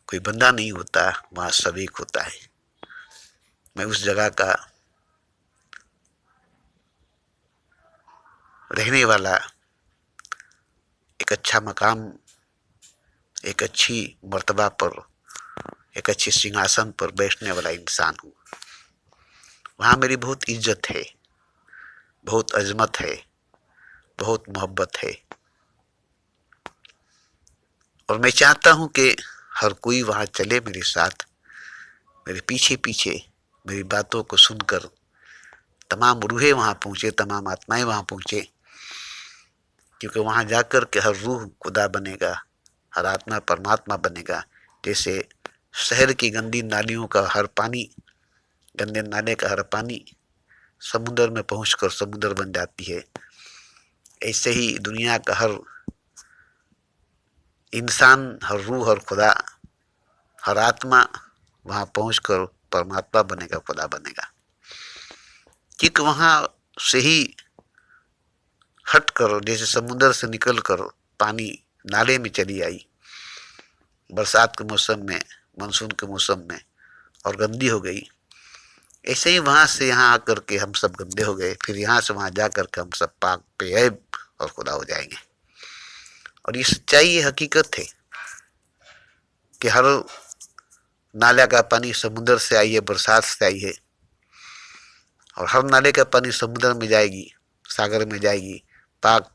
कोई बंदा नहीं होता। वहाँ सब एक होता है। मैं उस जगह का रहने वाला, एक अच्छा मकाम, एक अच्छी मर्तबा पर, एक अच्छे सिंहासन पर बैठने वाला इंसान हूँ। वहाँ मेरी बहुत इज्जत है, बहुत अजमत है, बहुत मोहब्बत है। और मैं चाहता हूँ कि हर कोई वहाँ चले मेरे साथ, मेरे पीछे पीछे, मेरी बातों को सुनकर तमाम रूहें वहाँ पहुँचे, तमाम आत्माएं वहाँ पहुँचे। क्योंकि वहाँ जाकर के हर रूह खुदा बनेगा, हर आत्मा परमात्मा बनेगा। जैसे शहर की गंदी नालियों का हर पानी, गंदे नाले का हर पानी समुद्र में पहुंचकर समुद्र बन जाती है, ऐसे ही दुनिया का हर इंसान, हर रूह, हर खुदा, हर आत्मा वहां पहुंचकर परमात्मा बनेगा, खुदा बनेगा। क्योंकि वहां से ही हट कर, जैसे समुद्र से निकल कर पानी नाले में चली आई बरसात के मौसम में, मानसून के मौसम में, और गंदी हो गई, ऐसे ही वहां से यहाँ आकर के हम सब गंदे हो गए। फिर यहाँ से वहां जाकर के हम सब पाक बेऐब और खुदा हो जाएंगे। और ये सच्चाई, ये हकीकत है कि हर नाले का पानी समुद्र से आई है, बरसात से आई है, और हर नाले का पानी समुद्र में जाएगी, सागर में जाएगी, पाक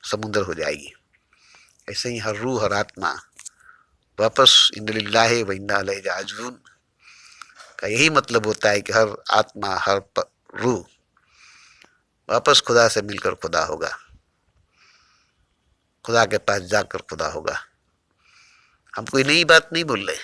समुद्र हो जाएगी। ऐसे ही हर रूह, हर आत्मा वापस इन्ना लिल्लाहि व इन्ना इलैहि राजिऊन का यही मतलब होता है कि हर आत्मा, हर रूह वापस खुदा से मिलकर खुदा होगा, खुदा के पास जाकर खुदा होगा। हम कोई नई बात नहीं बोल रहे,